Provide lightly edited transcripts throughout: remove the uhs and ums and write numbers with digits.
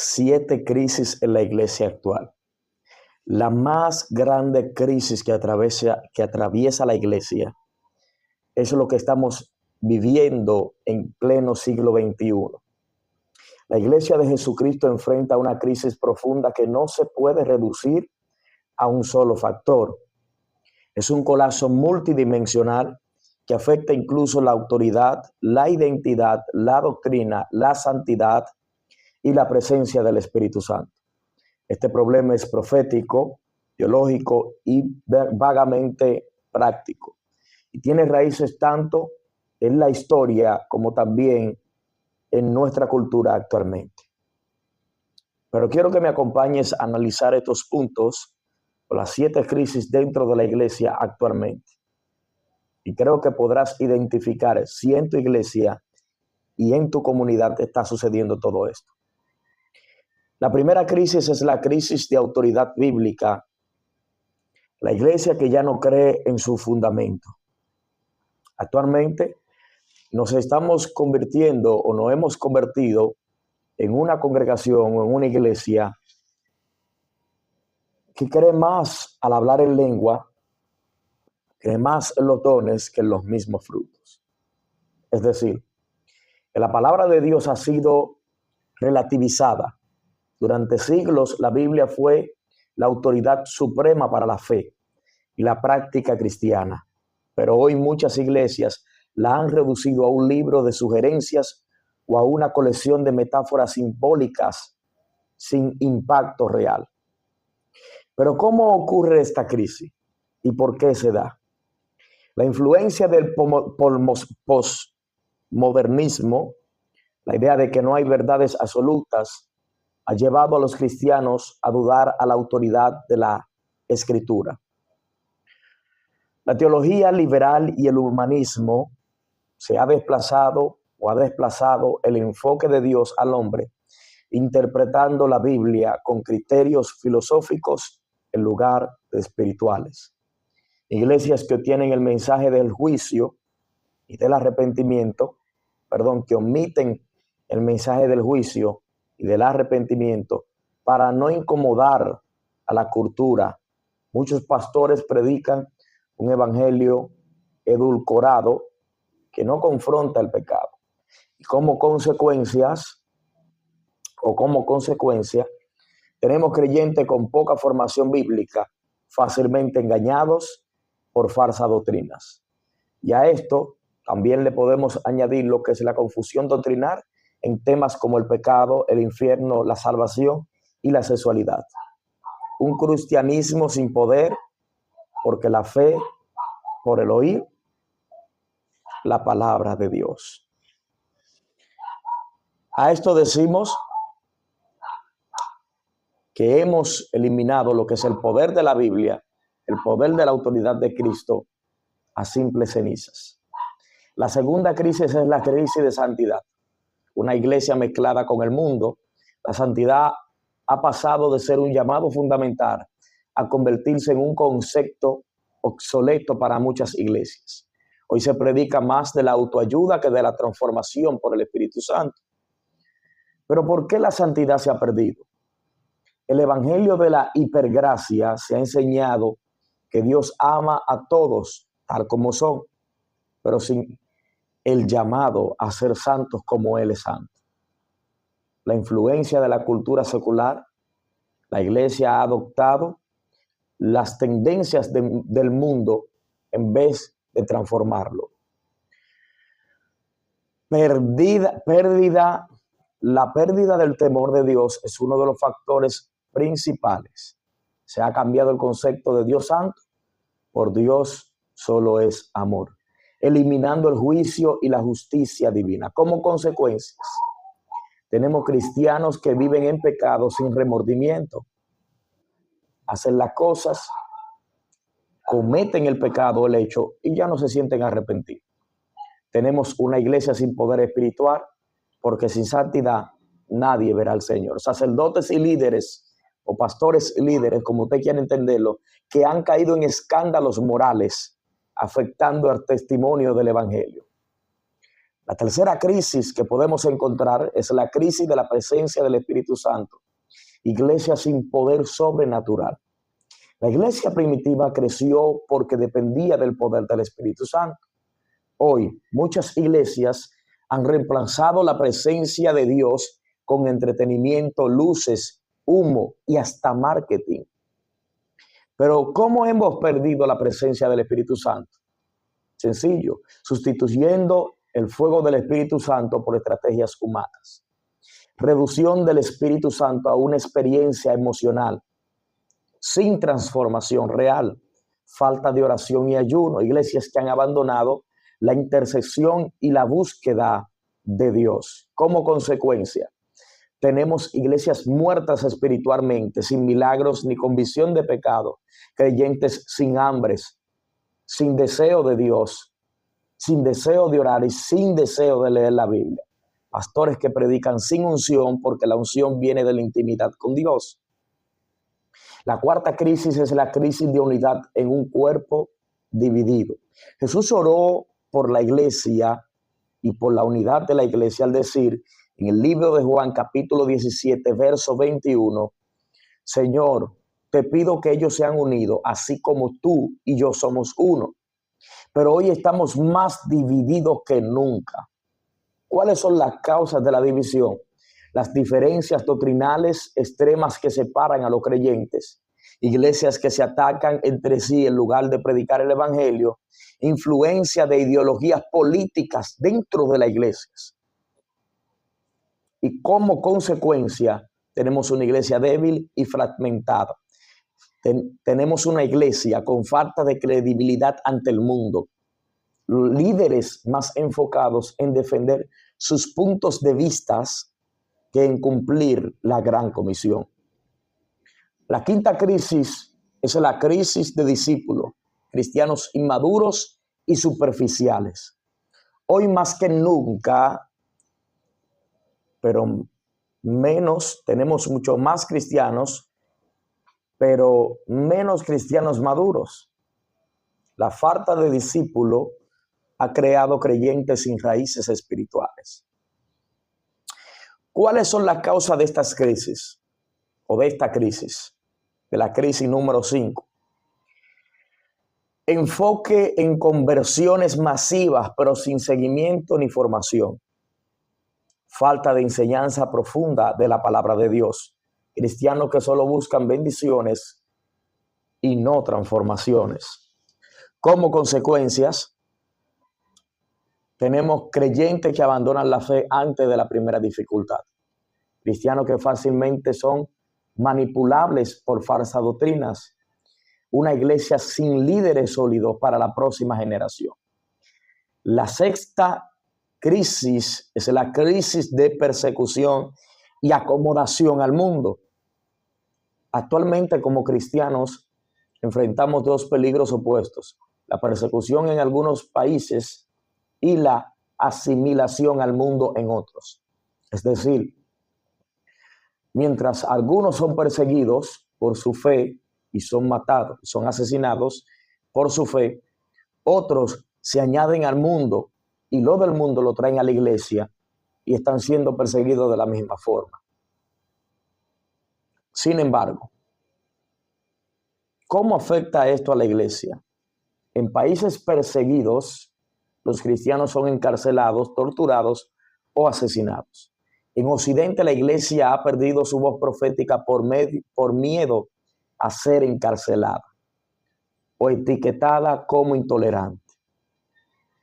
7 crisis en la iglesia actual. La más grande crisis que atraviesa la iglesia es lo que estamos viviendo en pleno siglo XXI. La iglesia de Jesucristo enfrenta una crisis profunda que no se puede reducir a un solo factor. Es un colapso multidimensional que afecta incluso la autoridad, la identidad, la doctrina, la santidad y la presencia del Espíritu Santo. Este problema es profético, teológico y vagamente práctico. Y tiene raíces tanto en la historia como también en nuestra cultura actualmente. Pero quiero que me acompañes a analizar estos puntos o las 7 crisis dentro de la iglesia actualmente. Y creo que podrás identificar si en tu iglesia y en tu comunidad está sucediendo todo esto. La primera crisis es la crisis de autoridad bíblica. La iglesia que ya no cree en su fundamento. Actualmente nos estamos convirtiendo o nos hemos convertido en una congregación o en una iglesia que cree más al hablar en lengua, cree más en los dones que en los mismos frutos. Es decir, que la palabra de Dios ha sido relativizada. Durante siglos la Biblia fue la autoridad suprema para la fe y la práctica cristiana. Pero hoy muchas iglesias la han reducido a un libro de sugerencias o a una colección de metáforas simbólicas sin impacto real. Pero ¿cómo ocurre esta crisis y por qué se da? La influencia del postmodernismo, la idea de que no hay verdades absolutas, ha llevado a los cristianos a dudar a la autoridad de la Escritura. La teología liberal y el humanismo ha desplazado el enfoque de Dios al hombre, interpretando la Biblia con criterios filosóficos en lugar de espirituales. Iglesias que obtienen el mensaje del juicio y del arrepentimiento, que omiten el mensaje del juicio y del arrepentimiento para no incomodar a la cultura. Muchos pastores predican un evangelio edulcorado que no confronta el pecado. Y como consecuencia, tenemos creyentes con poca formación bíblica, fácilmente engañados por falsas doctrinas. Y a esto también le podemos añadir lo que es la confusión doctrinal en temas como el pecado, el infierno, la salvación y la sexualidad. Un cristianismo sin poder, porque la fe por el oír la palabra de Dios. A esto decimos que hemos eliminado lo que es el poder de la Biblia, el poder de la autoridad de Cristo, a simples cenizas. La segunda crisis es la crisis de santidad. Una iglesia mezclada con el mundo. La santidad ha pasado de ser un llamado fundamental a convertirse en un concepto obsoleto para muchas iglesias. Hoy se predica más de la autoayuda que de la transformación por el Espíritu Santo. Pero ¿por qué la santidad se ha perdido? El evangelio de la hipergracia se ha enseñado que Dios ama a todos tal como son, pero sin el llamado a ser santos como Él es santo. La influencia de la cultura secular, la iglesia ha adoptado las tendencias del mundo en vez de transformarlo. La pérdida del temor de Dios es uno de los factores principales. Se ha cambiado el concepto de Dios santo por Dios solo es amor, eliminando el juicio y la justicia divina. Como consecuencias, tenemos cristianos que viven en pecado sin remordimiento. Hacen las cosas, cometen el pecado, el hecho, y ya no se sienten arrepentidos. Tenemos una iglesia sin poder espiritual, porque sin santidad nadie verá al Señor. Sacerdotes y líderes, o pastores y líderes, como usted quiera entenderlo, que han caído en escándalos morales, afectando el testimonio del evangelio. La tercera crisis que podemos encontrar es la crisis de la presencia del Espíritu Santo. Iglesia sin poder sobrenatural. La iglesia primitiva creció porque dependía del poder del Espíritu Santo. Hoy, muchas iglesias han reemplazado la presencia de Dios con entretenimiento, luces, humo y hasta marketing. Pero ¿cómo hemos perdido la presencia del Espíritu Santo? Sencillo, sustituyendo el fuego del Espíritu Santo por estrategias humanas. Reducción del Espíritu Santo a una experiencia emocional, sin transformación real. Falta de oración y ayuno. Iglesias que han abandonado la intercesión y la búsqueda de Dios. Como consecuencia, tenemos iglesias muertas espiritualmente, sin milagros ni convicción de pecado, creyentes sin hambres, sin deseo de Dios, sin deseo de orar y sin deseo de leer la Biblia. Pastores que predican sin unción porque la unción viene de la intimidad con Dios. La cuarta crisis es la crisis de unidad en un cuerpo dividido. Jesús oró por la iglesia y por la unidad de la iglesia al decir en el libro de Juan capítulo 17 verso 21, Señor, te pido que ellos sean unidos así como tú y yo somos uno. Pero hoy estamos más divididos que nunca. ¿Cuáles son las causas de la división? Las diferencias doctrinales extremas que separan a los creyentes, iglesias que se atacan entre sí en lugar de predicar el evangelio, influencia de ideologías políticas dentro de las iglesias. Y como consecuencia tenemos una iglesia débil y fragmentada. Tenemos una iglesia con falta de credibilidad ante el mundo. Líderes más enfocados en defender sus puntos de vista que en cumplir la gran comisión. La quinta crisis es la crisis de discípulos, cristianos inmaduros y superficiales. Hoy más que nunca, pero menos, tenemos mucho más cristianos, pero menos cristianos maduros. La falta de discípulo ha creado creyentes sin raíces espirituales. ¿Cuáles son las causas de estas crisis? O de esta crisis, de la crisis número 5. Enfoque en conversiones masivas, pero sin seguimiento ni formación. Falta de enseñanza profunda de la palabra de Dios. Cristianos que solo buscan bendiciones y no transformaciones. Como consecuencias, tenemos creyentes que abandonan la fe antes de la primera dificultad. Cristianos que fácilmente son manipulables por falsas doctrinas. Una iglesia sin líderes sólidos para la próxima generación. La sexta crisis es la crisis de persecución y acomodación al mundo. Actualmente, como cristianos, enfrentamos dos peligros opuestos: la persecución en algunos países y la asimilación al mundo en otros. Es decir, mientras algunos son perseguidos por su fe y son matados, son asesinados por su fe, otros se añaden al mundo y lo del mundo lo traen a la iglesia y están siendo perseguidos de la misma forma. Sin embargo, ¿cómo afecta esto a la iglesia? En países perseguidos, los cristianos son encarcelados, torturados o asesinados. En Occidente, la iglesia ha perdido su voz profética por miedo a ser encarcelada o etiquetada como intolerante.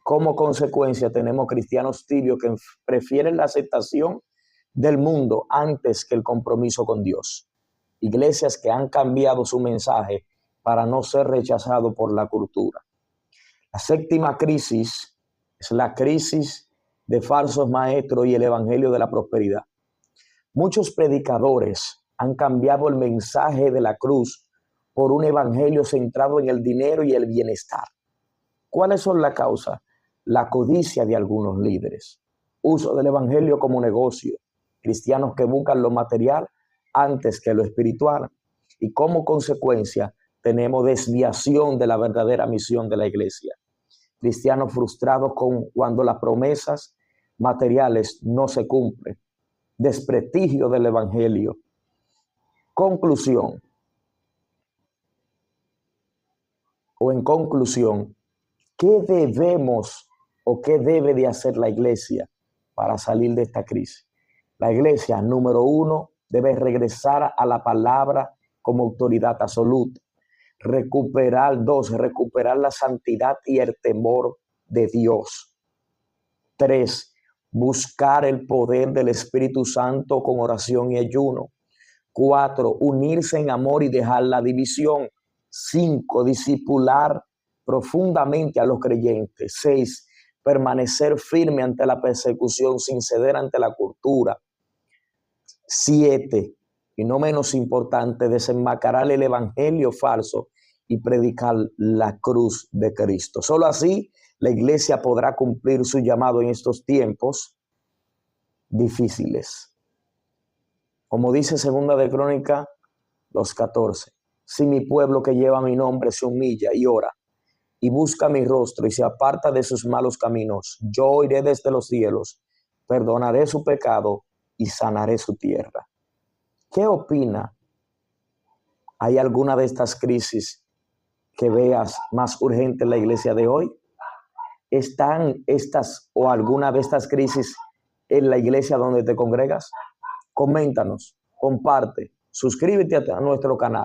Como consecuencia, tenemos cristianos tibios que prefieren la aceptación del mundo antes que el compromiso con Dios. Iglesias que han cambiado su mensaje para no ser rechazado por la cultura. La séptima crisis es la crisis de falsos maestros y el evangelio de la prosperidad. Muchos predicadores han cambiado el mensaje de la cruz por un evangelio centrado en el dinero y el bienestar. ¿Cuáles son las causas? La codicia de algunos líderes, uso del evangelio como negocio, cristianos que buscan lo material antes que lo espiritual, y como consecuencia tenemos desviación de la verdadera misión de la iglesia. Cristianos frustrados cuando las promesas materiales no se cumplen. Desprestigio del evangelio. Conclusión, o en conclusión, ¿qué debemos o qué debe de hacer la iglesia para salir de esta crisis? La iglesia, número 1, debe regresar a la palabra como autoridad absoluta. Recuperar la santidad y el temor de Dios. 3, buscar el poder del Espíritu Santo con oración y ayuno. 4, unirse en amor y dejar la división. 5, discipular profundamente a los creyentes. 6, permanecer firme ante la persecución sin ceder ante la cultura. 7, y no menos importante, desenmascarar el evangelio falso y predicar la cruz de Cristo. Solo así la iglesia podrá cumplir su llamado en estos tiempos difíciles. Como dice Segunda de Crónicas 2:14, si mi pueblo que lleva mi nombre se humilla y ora y busca mi rostro y se aparta de sus malos caminos, yo iré desde los cielos, perdonaré su pecado y sanaré su tierra. ¿Qué opina? ¿Hay alguna de estas crisis que veas más urgente en la iglesia de hoy? ¿Están estas o alguna de estas crisis en la iglesia donde te congregas? Coméntanos, comparte, suscríbete a nuestro canal.